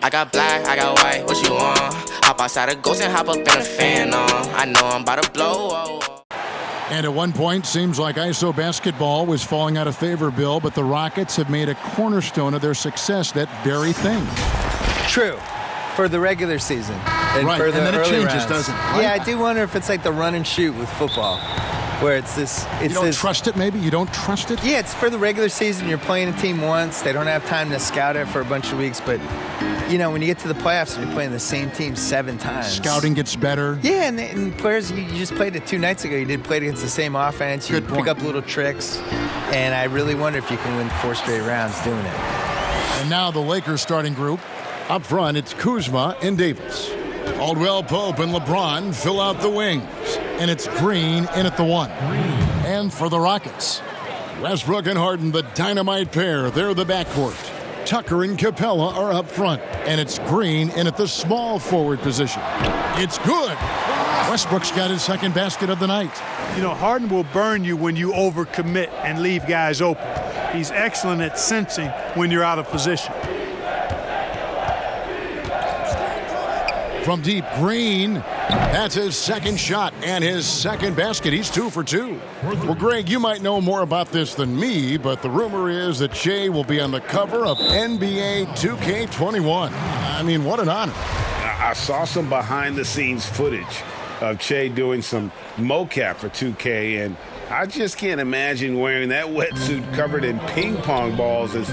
I got black, I got white, what you want? Hop outside a ghost and hop up in a fan on. I know I'm about to blow. And at one point, seems like ISO basketball was falling out of favor, Bill, but the Rockets have made a cornerstone of their success, that very thing. True. For the regular season. And right, for the and then it changes, rounds. doesn't it? Right? Yeah, I do wonder if it's like the run and shoot with football, where it's this... You don't trust it, maybe? You don't trust it? Yeah, it's for the regular season. You're playing a team once. They don't have time to scout it for a bunch of weeks, but... You know, when you get to the playoffs and you're playing the same team 7 times. Scouting gets better. Yeah, and players, you just played it 2 nights ago. You did play it against the same offense. You pick up little tricks. And I really wonder if you can win 4 straight rounds doing it. And now the Lakers starting group. Up front, it's Kuzma and Davis. Caldwell Pope and LeBron fill out the wings. And it's Green in at the 1. And for the Rockets, Westbrook and Harden, the dynamite pair. They're the backcourt. Tucker and Capella are up front, and it's Green in at the small forward position. It's good. Westbrook's got his second basket of the night. You know, Harden will burn you when you overcommit and leave guys open. He's excellent at sensing when you're out of position. From deep, Green. That's his second shot and his second basket. He's 2 for 2. Well, Greg, you might know more about this than me, but the rumor is that Shea will be on the cover of NBA 2K21. I mean, what an honor. I saw some behind-the-scenes footage of Shea doing some mocap for 2K, and I just can't imagine wearing that wetsuit covered in ping pong balls is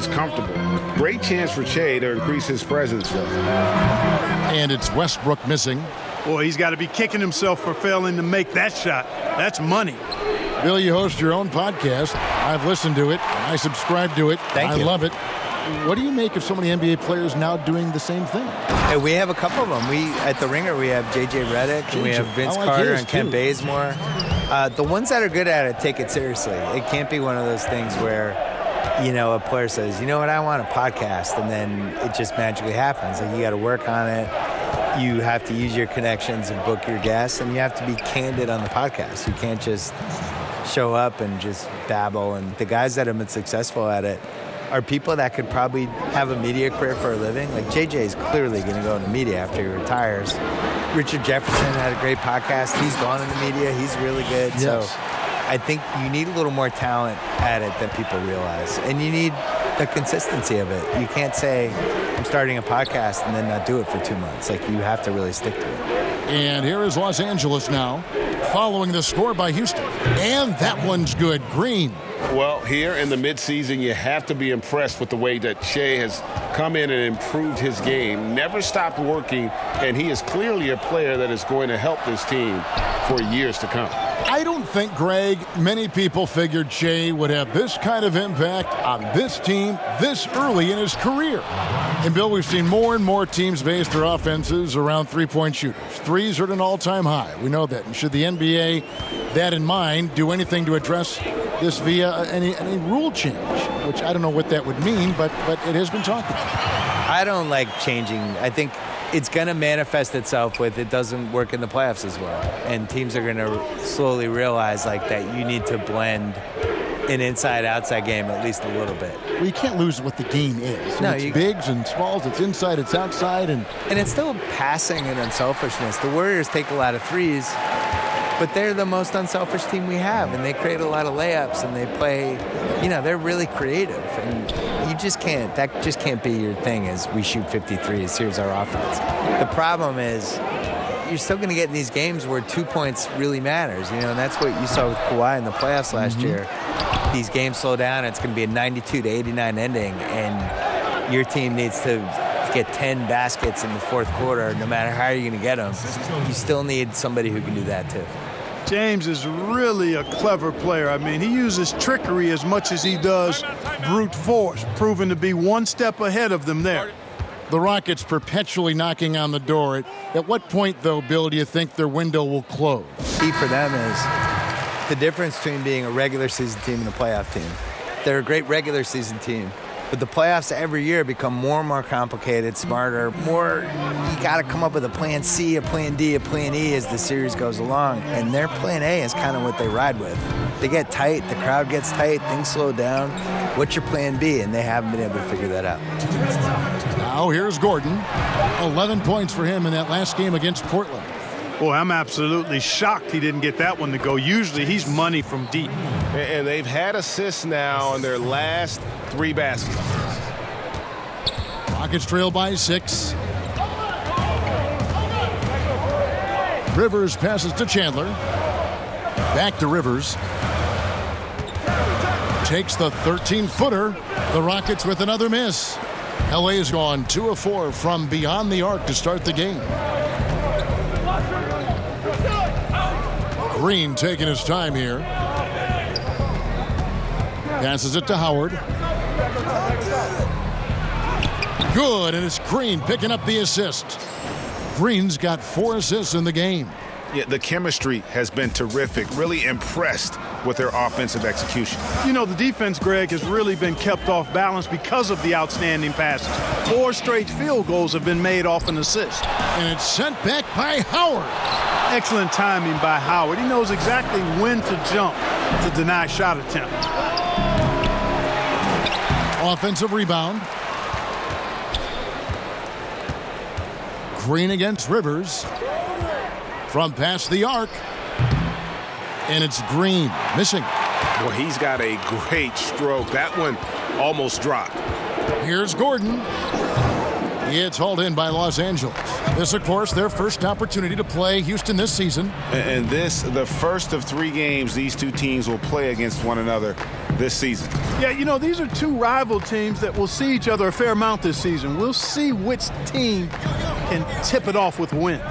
comfortable. Great chance for Shea to increase his presence, though. And it's Westbrook missing. Boy, he's got to be kicking himself for failing to make that shot. That's money. Bill, you host your own podcast. I've listened to it. I subscribe to it. Thank you. I love it. What do you make of so many NBA players now doing the same thing? Hey, we have a couple of them. At the Ringer, we have J.J. Redick, and we have Vince Carter and Kent Bazemore. The ones that are good at it take it seriously. It can't be one of those things where, you know, a player says, you know what, I want a podcast, and then it just magically happens. Like, you got to work on it. You have to use your connections and book your guests, and you have to be candid on the podcast. You can't just show up and just babble. And the guys that have been successful at it are people that could probably have a media career for a living. Like JJ is clearly going to go into media after he retires. Richard Jefferson had a great podcast. He's gone into media. He's really good. Yes. So I think you need a little more talent at it than people realize. And you need the consistency of it. You can't say, I'm starting a podcast and then not do it for 2 months. Like, you have to really stick to it. And here is Los Angeles now, following the score by Houston. And that one's good. Green. Well, here in the midseason, you have to be impressed with the way that Shea has come in and improved his game, never stopped working, and he is clearly a player that is going to help this team for years to come. I don't think, Greg, many people figured Shea would have this kind of impact on this team this early in his career. And, Bill, we've seen more and more teams base their offenses around three-point shooters. Threes are at an all-time high. We know that. And should the NBA, that in mind, do anything to address this via any rule change, which I don't know what that would mean, but it has been talked about. I don't like changing. I think it's going to manifest itself with it doesn't work in the playoffs as well. And teams are going to slowly realize like that you need to blend an inside-outside game at least a little bit. Well, you can't lose what the game is. No, it's bigs and smalls, it's inside, it's outside. And it's still passing and unselfishness. The Warriors take a lot of threes, but they're the most unselfish team we have, and they create a lot of layups, and they play, you know, they're really creative. And you just can't, that just can't be your thing is we shoot 53s, here's our offense. The problem is you're still going to get in these games where 2 points really matters, you know, and that's what you saw with Kawhi in the playoffs last year. These games slow down, it's going to be a 92-89 ending, and your team needs to get 10 baskets in the fourth quarter, no matter how you're going to get them. You still need somebody who can do that too. James is really a clever player. I mean, he uses trickery as much as he does brute force, proving to be one step ahead of them there. The Rockets perpetually knocking on the door. At what point, though, Bill, do you think their window will close? Key for them is the difference between being a regular season team and a playoff team. They're a great regular season team, but the playoffs every year become more and more complicated, smarter, more, you got to come up with a plan C, a plan D, a plan E as the series goes along, and their plan A is kind of what they ride with. they get tight, the crowd gets tight, things slow down. What's your plan B? And they haven't been able to figure that out. Now here's Gordon. 11 points for him in that last game against Portland. Boy, I'm absolutely shocked he didn't get that one to go. Usually he's money from deep. And they've had assists now on their last 3 baskets. Rockets trail by 6. Rivers passes to Chandler. Back to Rivers. Takes the 13-footer. The Rockets with another miss. LA has gone 2 of 4 from beyond the arc to start the game. Green taking his time here. Passes it to Howard. Good, and it's Green picking up the assist. Green's got 4 assists in the game. Yeah, the chemistry has been terrific. Really impressed with their offensive execution. You know, the defense, Greg, has really been kept off balance because of the outstanding passes. 4 straight field goals have been made off an assist. And it's sent back by Howard. Excellent timing by Howard. He knows exactly when to jump to deny shot attempt. Offensive rebound. Green against Rivers. From past the arc. And it's Green missing. Well, he's got a great stroke. That one almost dropped. Here's Gordon. It's hauled in by Los Angeles. This, of course, their first opportunity to play Houston this season. And this, the first of 3 games these 2 teams will play against one another this season. Yeah, you know, these are 2 rival teams that will see each other a fair amount this season. We'll see which team can tip it off with a win.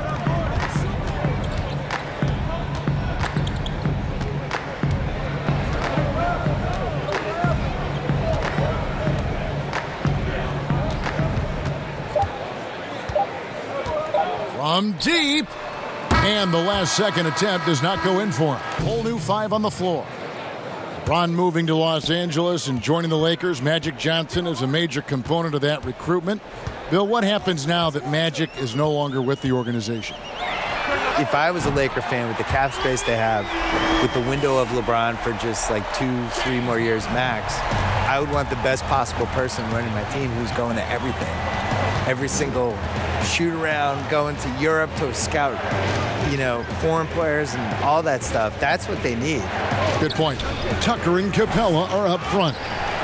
From deep. And the last second attempt does not go in for him. Whole new 5 on the floor. LeBron moving to Los Angeles and joining the Lakers. Magic Johnson is a major component of that recruitment. Bill, what happens now that Magic is no longer with the organization? If I was a Laker fan with the cap space they have, with the window of LeBron for just like 2-3 more years max, I would want the best possible person running my team who's going to everything. Every single shoot around, going to Europe to scout, you know, foreign players and all that stuff. That's what they need. Good point. Tucker and Capella are up front.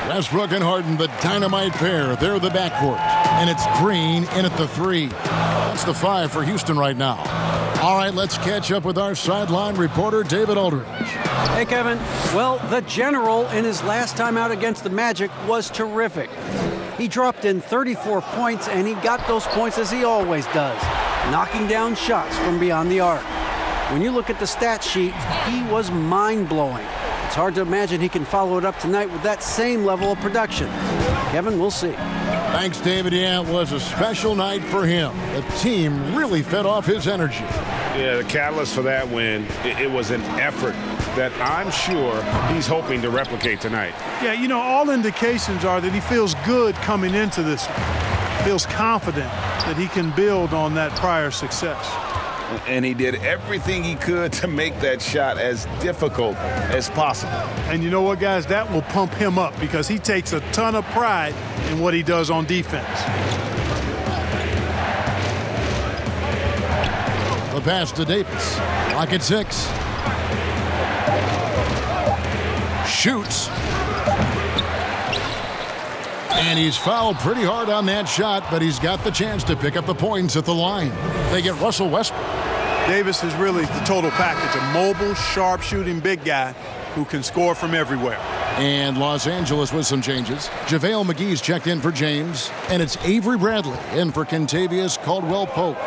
Westbrook and Harden, the dynamite pair. They're the backcourt. And it's Green in at the 3. That's the 5 for Houston right now. All right, let's catch up with our sideline reporter, David Aldridge. Hey, Kevin. Well, the General in his last time out against the Magic was terrific. He dropped in 34 points, and he got those points as he always does, knocking down shots from beyond the arc. When you look at the stat sheet, he was mind-blowing. It's hard to imagine he can follow it up tonight with that same level of production. Kevin, we'll see. Thanks, David. Yeah, it was a special night for him. The team really fed off his energy. Yeah, the catalyst for that win, it was an effort that I'm sure he's hoping to replicate tonight. Yeah, you know, all indications are that he feels good coming into this, feels confident that he can build on that prior success. And he did everything he could to make that shot as difficult as possible. And you know what, guys? That will pump him up because he takes a ton of pride in what he does on defense. The pass to Davis. Clock at 6. Shoots. And he's fouled pretty hard on that shot, but he's got the chance to pick up the points at the line. They get Russell Westbrook. Davis is really the total package, a mobile, sharp-shooting big guy who can score from everywhere. And Los Angeles with some changes. JaVale McGee's checked in for James, and it's Avery Bradley in for Kentavious Caldwell-Pope.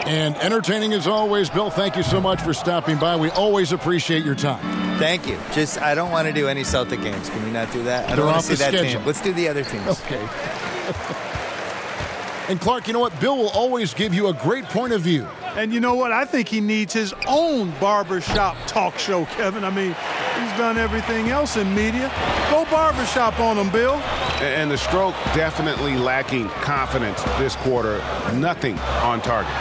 And entertaining as always, Bill, thank you so much for stopping by. We always appreciate your time. Thank you. Just, I don't want to do any Celtic games. Can we not do that? I don't want to see that team. Let's do the other teams. Okay. And Clark, you know what? Bill will always give you a great point of view. And you know what? I think he needs his own barbershop talk show, Kevin. I mean, he's done everything else in media. Go barbershop on him, Bill. And the stroke definitely lacking confidence this quarter. Nothing on target.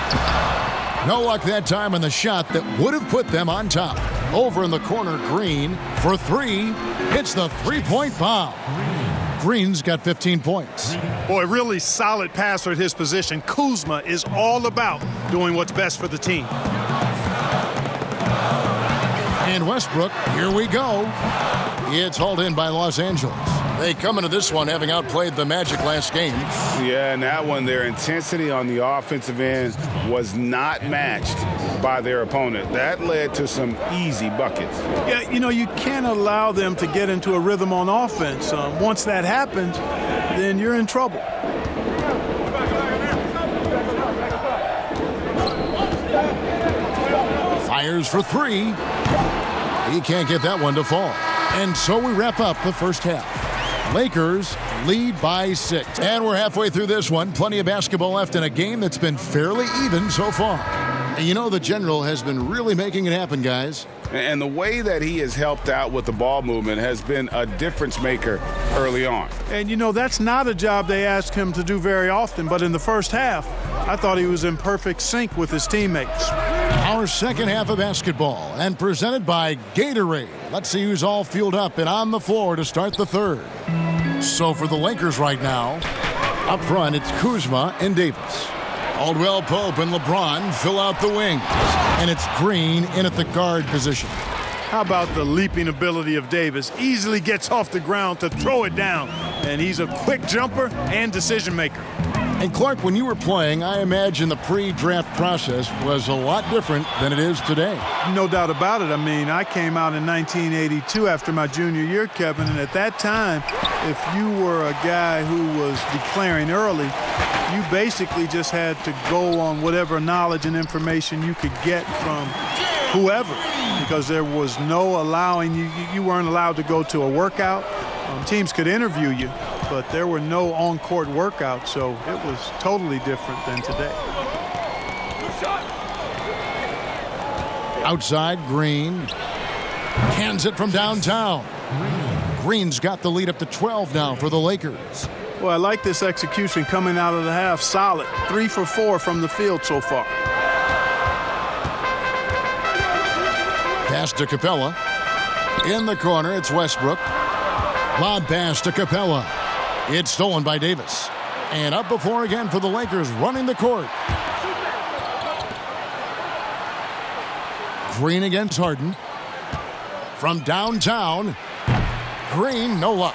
No luck that time on the shot that would have put them on top. Over in the corner, Green for three. Hits the three-point bomb. Green's got 15 points. Boy, really solid passer at his position. Kuzma is all about doing what's best for the team. And Westbrook, here we go. It's hauled in by Los Angeles. They come into this one having outplayed the Magic last game. Yeah, and that one, their intensity on the offensive end was not matched by their opponent. That led to some easy buckets. Yeah, you know, you can't allow them to get into a rhythm on offense. Once that happens, then you're in trouble. Fires for three. He can't get that one to fall. And so we wrap up the first half. Lakers lead by 6. And we're halfway through this one. Plenty of basketball left in a game that's been fairly even so far. And you know the General has been really making it happen, guys. And the way that he has helped out with the ball movement has been a difference maker early on. And, you know, that's not a job they ask him to do very often. But in the first half, I thought he was in perfect sync with his teammates. Our second half of basketball, and presented by Gatorade. Let's see who's all fueled up and on the floor to start the third. So for the Lakers right now, up front it's Kuzma and Davis. Caldwell Pope and LeBron fill out the wings. And it's Green in at the guard position. How about the leaping ability of Davis? Easily gets off the ground to throw it down. And he's a quick jumper and decision maker. And Clark, when you were playing, I imagine the pre-draft process was a lot different than it is today. No doubt about it. I mean, I came out in 1982 after my junior year, Kevin, and at that time, if you were a guy who was declaring early, you basically just had to go on whatever knowledge and information you could get from whoever, because there was no allowing you weren't allowed to go to a workout. Teams could interview you, but there were no on-court workouts, so it was totally different than today. Outside, Green cans it from downtown. Green's got the lead up to 12 now for the Lakers. Well, I like this execution coming out of the half. Solid. 3 for 4 from the field so far. Pass to Capella. In the corner, it's Westbrook. Lob pass to Capella. It's stolen by Davis. And up before again for the Lakers, running the court. Green against Harden. From downtown, Green, no luck.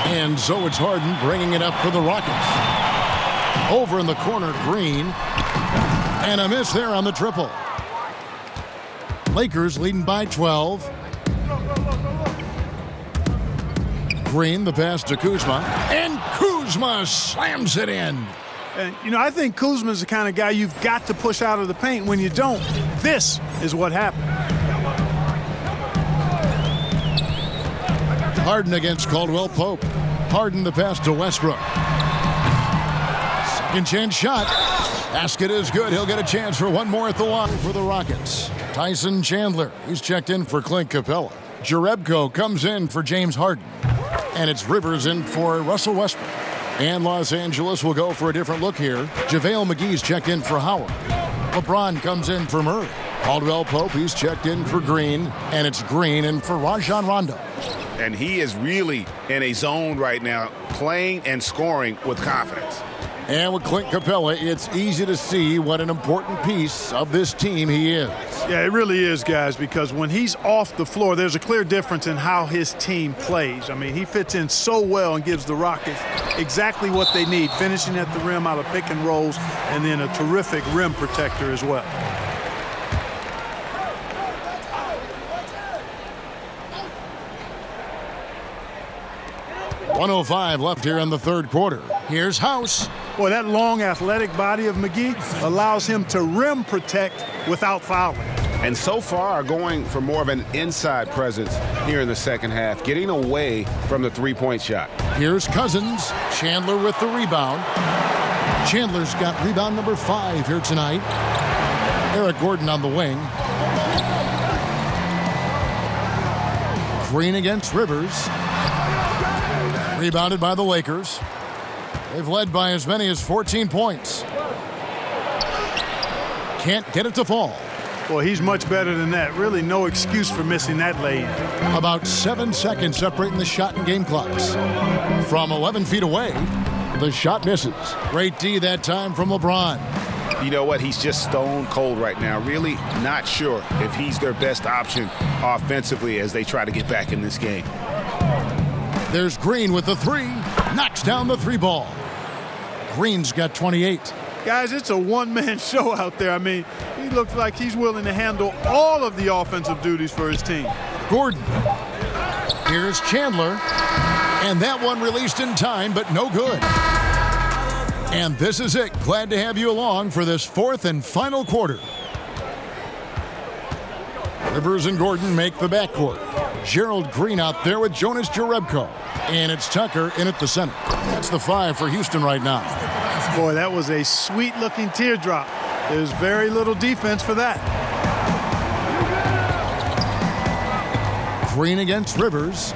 And so it's Harden bringing it up for the Rockets. Over in the corner, Green. And a miss there on the triple. Lakers leading by 12. Green, the pass to Kuzma. And Kuzma slams it in. And, you know, I think Kuzma's the kind of guy you've got to push out of the paint. When you don't, this is what happened. Harden against Caldwell Pope. Harden the pass to Westbrook. Second chance shot. Basket is good. He'll get a chance for one more at the line for the Rockets. Tyson Chandler. He's checked in for Clint Capella. Jerebko comes in for James Harden. And it's Rivers in for Russell Westbrook. And Los Angeles will go for a different look here. JaVale McGee's checked in for Howard. LeBron comes in for Murray. Caldwell Pope, he's checked in for Green. And it's Green in for Rajon Rondo. And he is really in a zone right now, playing and scoring with confidence. And with Clint Capella, it's easy to see what an important piece of this team he is. Yeah, it really is, guys, because when he's off the floor, there's a clear difference in how his team plays. I mean, he fits in so well and gives the Rockets exactly what they need, finishing at the rim out of pick and rolls, and then a terrific rim protector as well. .105 left here in the third quarter. Here's House. Boy, that long athletic body of McGee allows him to rim protect without fouling. And so far going for more of an inside presence here in the second half, getting away from the three-point shot. Here's Cousins. Chandler with the rebound. Chandler's got rebound number 5 here tonight. Eric Gordon on the wing. Green against Rivers. Rebounded by the Lakers. They've led by as many as 14 points. Can't get it to fall. Well, he's much better than that. Really no excuse for missing that lay-in. About 7 seconds separating the shot and game clocks. From 11 feet away, the shot misses. Great D that time from LeBron. You know what? He's just stone cold right now. Really not sure if he's their best option offensively as they try to get back in this game. There's Green with the three. Knocks down the three ball. Green's got 28. Guys, it's a one-man show out there. I mean, he looks like he's willing to handle all of the offensive duties for his team. Gordon. Here's Chandler. And that one released in time, but no good. And this is it. Glad to have you along for this fourth and final quarter. Rivers and Gordon make the backcourt. Gerald Green out there with Jonas Jerebko. And it's Tucker in at the center. That's the 5 for Houston right now. Boy, that was a sweet-looking teardrop. There's very little defense for that. Green against Rivers.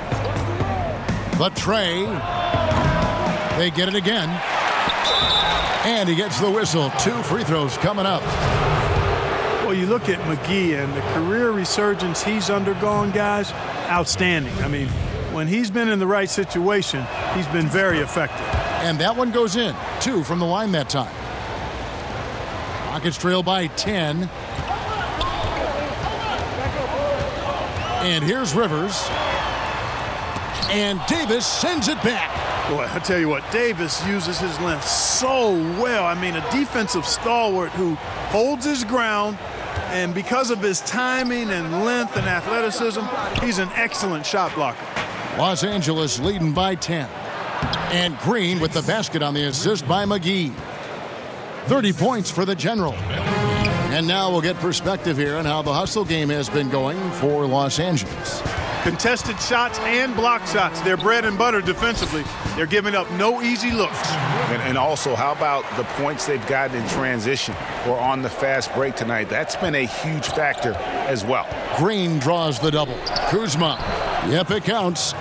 The tray. They get it again. And he gets the whistle. 2 free throws coming up. Well, you look at McGee and the career resurgence he's undergone, guys, outstanding. I mean, when he's been in the right situation, he's been very effective. And that one goes in. 2 from the line that time. Rockets trail by 10. And here's Rivers. And Davis sends it back. Boy, I tell you what, Davis uses his length so well. I mean, a defensive stalwart who holds his ground, and because of his timing and length and athleticism, he's an excellent shot blocker. Los Angeles leading by 10. And Green with the basket on the assist by McGee. 30 points for the General. And now we'll get perspective here on how the hustle game has been going for Los Angeles. Contested shots and block shots. They're bread and butter defensively. They're giving up no easy looks. And also, how about the points they've gotten in transition or on the fast break tonight? That's been a huge factor as well. Green draws the double. Kuzma. Yep, it counts.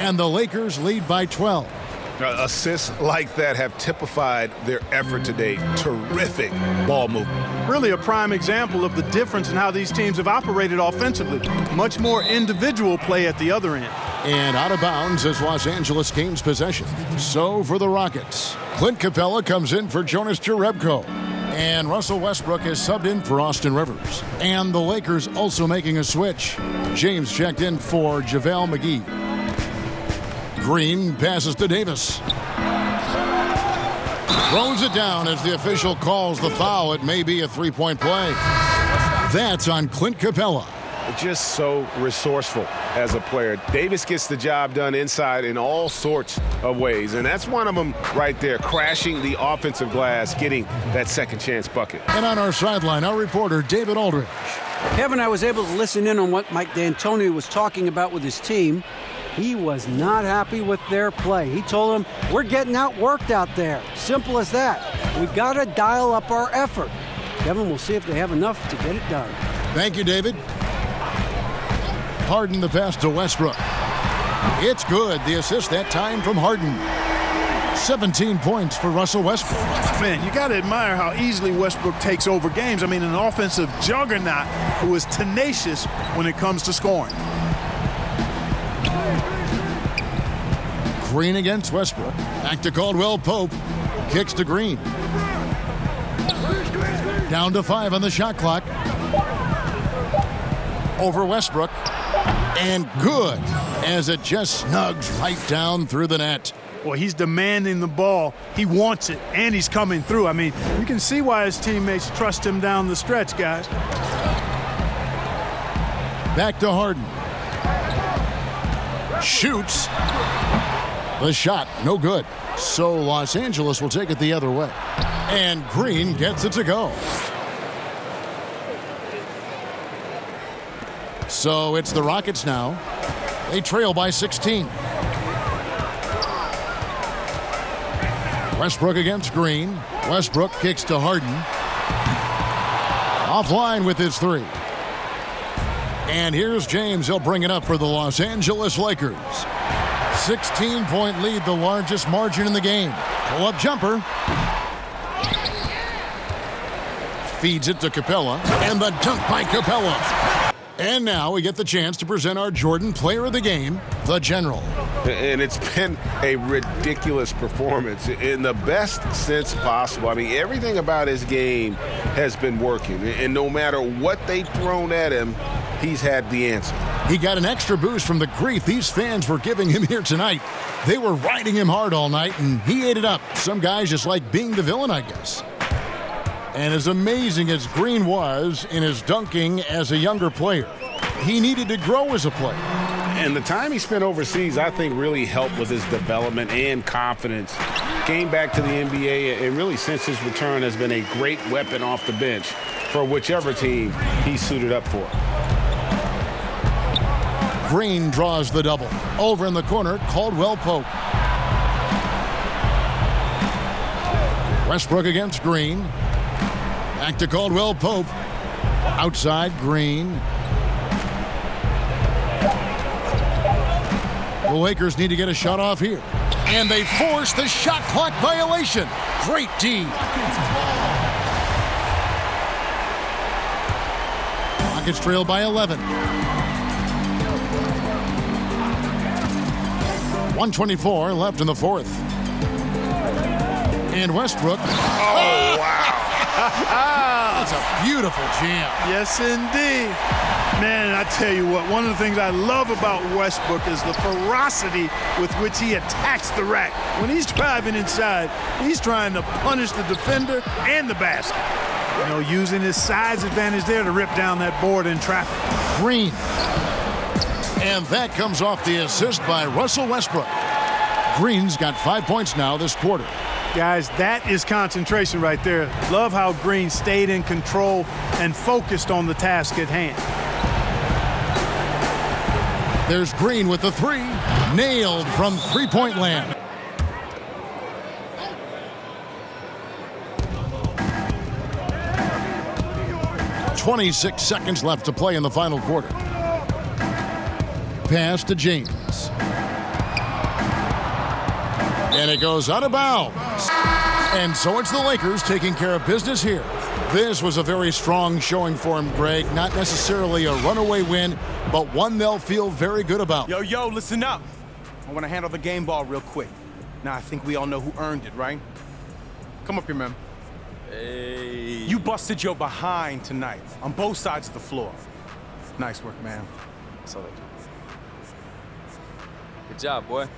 And the Lakers lead by 12. Assists like that have typified their effort today. Terrific ball movement. Really a prime example of the difference in how these teams have operated offensively. Much more individual play at the other end. And out of bounds as Los Angeles gains possession. So for the Rockets, Clint Capella comes in for Jonas Jerebko. And Russell Westbrook is subbed in for Austin Rivers. And the Lakers also making a switch. James checked in for JaVale McGee. Green passes to Davis. Throws it down as the official calls the foul. It may be a three-point play. That's on Clint Capella. Just so resourceful as a player. Davis gets the job done inside in all sorts of ways, and that's one of them right there, crashing the offensive glass, getting that second chance bucket. And on our sideline, our reporter, David Aldridge. Kevin, I was able to listen in on what Mike D'Antoni was talking about with his team. He was not happy with their play. He told them, we're getting outworked out there. Simple as that. We've got to dial up our effort. Kevin, we'll see if they have enough to get it done. Thank you, David. Harden the pass to Westbrook. It's good. The assist that time from Harden. 17 points for Russell Westbrook. Man, you got to admire how easily Westbrook takes over games. I mean, an offensive juggernaut who is tenacious when it comes to scoring. Green against Westbrook. Back to Caldwell Pope. Kicks to Green. Down to 5 on the shot clock. Over Westbrook. And good as it just snugs right down through the net. Well, he's demanding the ball. He wants it, and he's coming through. I mean, you can see why his teammates trust him down the stretch, guys. Back to Harden. Shoots. The shot, no good. So Los Angeles will take it the other way. And Green gets it to go. So it's the Rockets now. They trail by 16. Westbrook against Green. Westbrook kicks to Harden. Offline with his three. And here's James. He'll bring it up for the Los Angeles Lakers. 16-point lead, the largest margin in the game. Pull-up jumper. Feeds it to Capella, and the dunk by Capella. And now we get the chance to present our Jordan Player of the Game, the General. And it's been a ridiculous performance in the best sense possible. I mean, everything about his game has been working. And no matter what they've thrown at him, he's had the answer. He got an extra boost from the grief these fans were giving him here tonight. They were riding him hard all night, and he ate it up. Some guys just like being the villain, I guess. And as amazing as Green was in his dunking as a younger player, he needed to grow as a player. And the time he spent overseas, I think, really helped with his development and confidence. Came back to the NBA, and really since his return has been a great weapon off the bench for whichever team he's suited up for. Green draws the double. Over in the corner, Caldwell Pope. Westbrook against Green. Back to Caldwell Pope. Outside, Green. The Lakers need to get a shot off here. And they force the shot clock violation. Great D. Rockets trail by 11. 1:24 left in the fourth. And Westbrook. Oh, wow. That's a beautiful jam. Yes, indeed. Man, I tell you what, one of the things I love about Westbrook is the ferocity with which he attacks the rack. When he's driving inside, he's trying to punish the defender and the basket. You know, using his size advantage there to rip down that board in traffic. Green. And that comes off the assist by Russell Westbrook. Green's got 5 points now this quarter. Guys, that is concentration right there. Love how Green stayed in control and focused on the task at hand. There's Green with the three. Nailed from three-point land. .26 seconds left to play in the final quarter. Pass to James. And it goes out of bounds. And so it's the Lakers taking care of business here. This was a very strong showing for him, Greg. Not necessarily a runaway win, but one they'll feel very good about. Yo, listen up. I want to handle the game ball real quick. Now, I think we all know who earned it, right? Come up here, man. Hey. You busted your behind tonight on both sides of the floor. Nice work, man. Good job, boy.